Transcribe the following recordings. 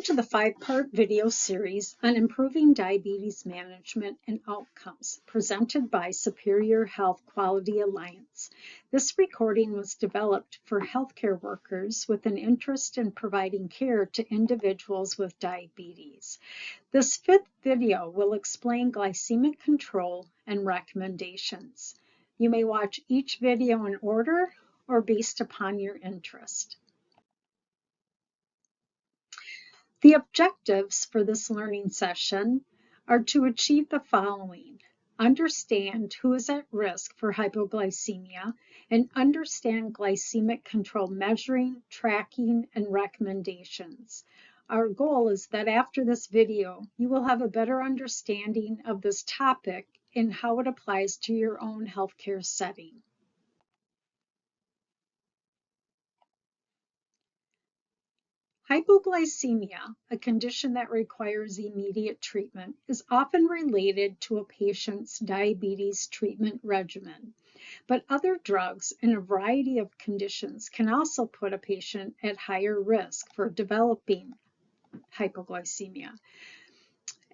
Welcome to the 5-part video series on improving diabetes management and outcomes, presented by Superior Health Quality Alliance. This recording was developed for healthcare workers with an interest in providing care to individuals with diabetes. This 5th video will explain glycemic control and recommendations. You may watch each video in order or based upon your interest. The objectives for this learning session are to achieve the following: understand who is at risk for hypoglycemia and understand glycemic control measuring, tracking, and recommendations. Our goal is that after this video, you will have a better understanding of this topic and how it applies to your own healthcare setting. Hypoglycemia, a condition that requires immediate treatment, is often related to a patient's diabetes treatment regimen. But other drugs and a variety of conditions can also put a patient at higher risk for developing hypoglycemia.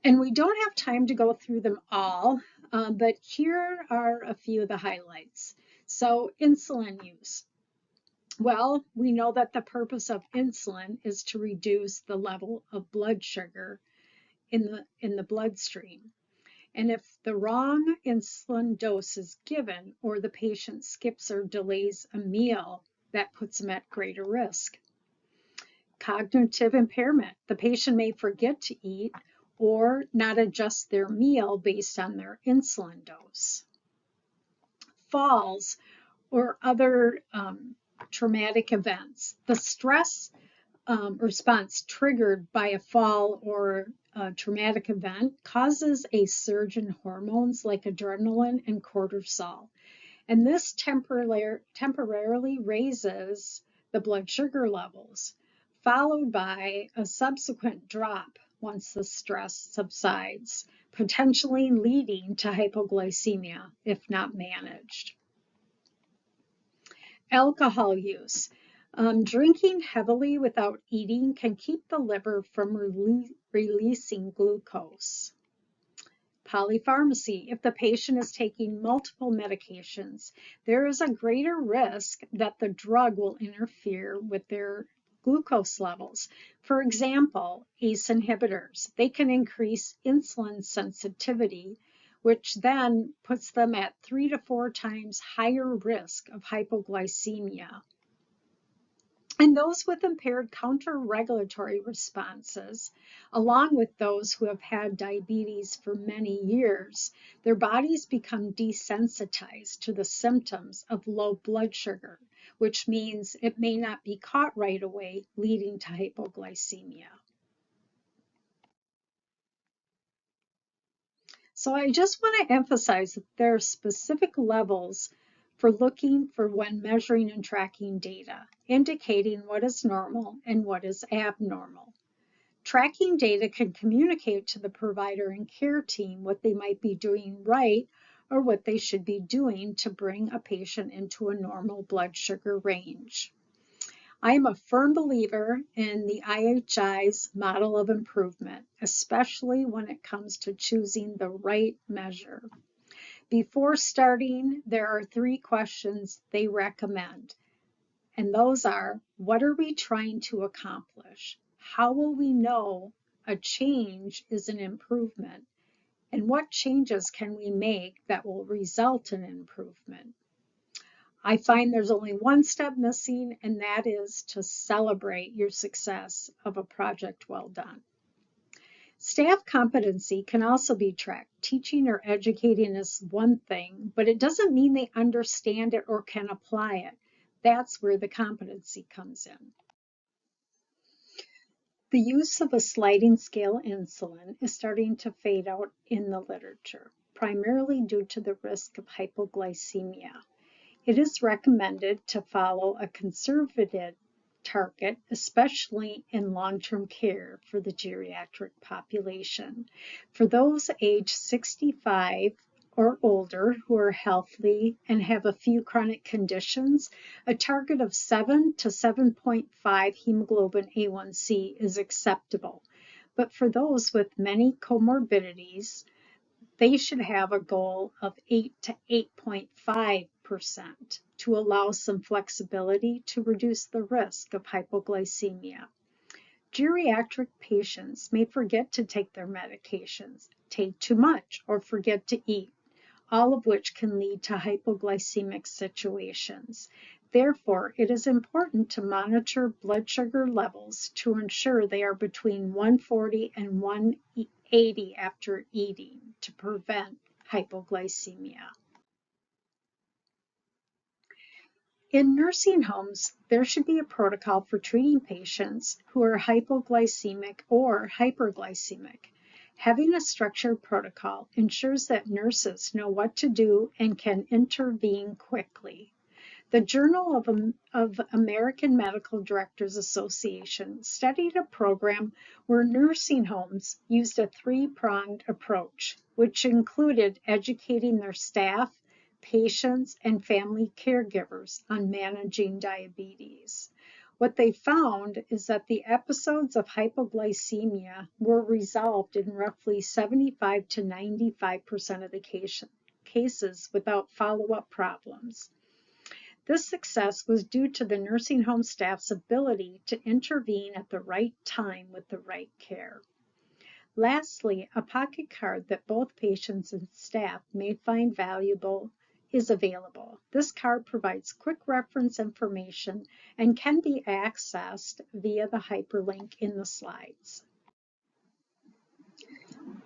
And we don't have time to go through them all, but here are a few of the highlights. So, insulin use. Well, we know that the purpose of insulin is to reduce the level of blood sugar in the bloodstream. And if the wrong insulin dose is given or the patient skips or delays a meal, that puts them at greater risk. Cognitive impairment. The patient may forget to eat or not adjust their meal based on their insulin dose. Falls or other traumatic events. The stress response triggered by a fall or a traumatic event causes a surge in hormones like adrenaline and cortisol. And this temporarily raises the blood sugar levels, followed by a subsequent drop once the stress subsides, potentially leading to hypoglycemia if not managed. Alcohol use. Drinking heavily without eating can keep the liver from releasing glucose. Polypharmacy. If the patient is taking multiple medications, there is a greater risk that the drug will interfere with their glucose levels. For example, ACE inhibitors. They can increase insulin sensitivity, which then puts them at 3 to 4 times higher risk of hypoglycemia. And those with impaired counter-regulatory responses, along with those who have had diabetes for many years, their bodies become desensitized to the symptoms of low blood sugar, which means it may not be caught right away, leading to hypoglycemia. So I just want to emphasize that there are specific levels for looking for when measuring and tracking data, indicating what is normal and what is abnormal. Tracking data can communicate to the provider and care team what they might be doing right or what they should be doing to bring a patient into a normal blood sugar range. I am a firm believer in the IHI's model of improvement, especially when it comes to choosing the right measure. Before starting, there are 3 questions they recommend, and those are: what are we trying to accomplish? How will we know a change is an improvement? And what changes can we make that will result in improvement? I find there's only one step missing, and that is to celebrate your success of a project well done. Staff competency can also be tracked. Teaching or educating is one thing, but it doesn't mean they understand it or can apply it. That's where the competency comes in. The use of a sliding scale insulin is starting to fade out in the literature, primarily due to the risk of hypoglycemia. It is recommended to follow a conservative target, especially in long-term care for the geriatric population. For those age 65 or older who are healthy and have a few chronic conditions, a target of 7 to 7.5 hemoglobin A1C is acceptable. But for those with many comorbidities, they should have a goal of 8 to 8.5% to allow some flexibility to reduce the risk of hypoglycemia. Geriatric patients may forget to take their medications, take too much, or forget to eat, all of which can lead to hypoglycemic situations. Therefore, it is important to monitor blood sugar levels to ensure they are between 140 and 180 after eating to prevent hypoglycemia. In nursing homes, there should be a protocol for treating patients who are hypoglycemic or hyperglycemic. Having a structured protocol ensures that nurses know what to do and can intervene quickly. The Journal of American Medical Directors Association studied a program where nursing homes used a three-pronged approach, which included educating their staff, patients, and family caregivers on managing diabetes. What they found is that the episodes of hypoglycemia were resolved in roughly 75 to 95% of the cases without follow-up problems. This success was due to the nursing home staff's ability to intervene at the right time with the right care. Lastly, a pocket card that both patients and staff may find valuable is available. This card provides quick reference information and can be accessed via the hyperlink in the slides.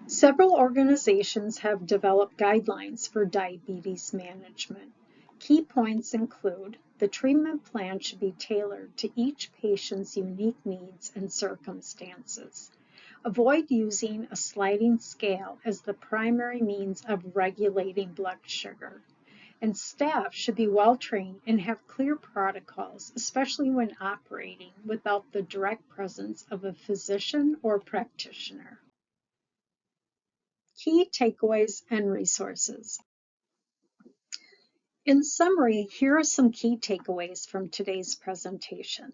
Several organizations have developed guidelines for diabetes management. Key points include the treatment plan should be tailored to each patient's unique needs and circumstances. Avoid using a sliding scale as the primary means of regulating blood sugar. And staff should be well trained and have clear protocols, especially when operating without the direct presence of a physician or practitioner. Key takeaways and resources. In summary, here are some key takeaways from today's presentation.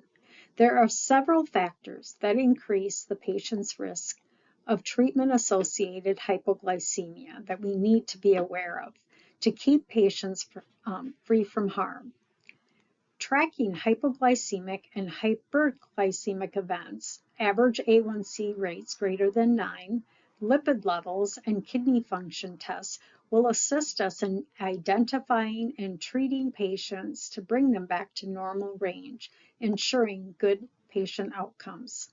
There are several factors that increase the patient's risk of treatment-associated hypoglycemia that we need to be aware of to keep patients free from harm. Tracking hypoglycemic and hyperglycemic events, average A1C rates greater than 9, lipid levels, and kidney function tests will assist us in identifying and treating patients to bring them back to normal range, ensuring good patient outcomes.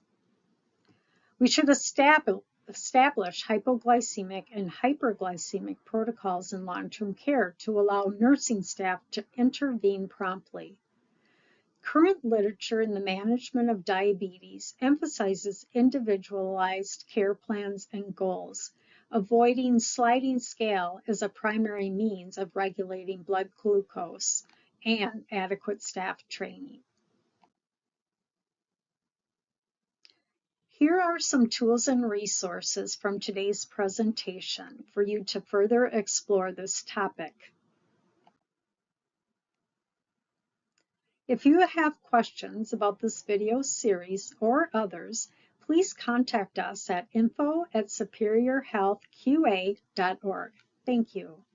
We should establish hypoglycemic and hyperglycemic protocols in long-term care to allow nursing staff to intervene promptly. Current literature in the management of diabetes emphasizes individualized care plans and goals, avoiding sliding scale as a primary means of regulating blood glucose, and adequate staff training. Here are some tools and resources from today's presentation for you to further explore this topic. If you have questions about this video series or others, please contact us at info@superiorhealthqa.org. Thank you.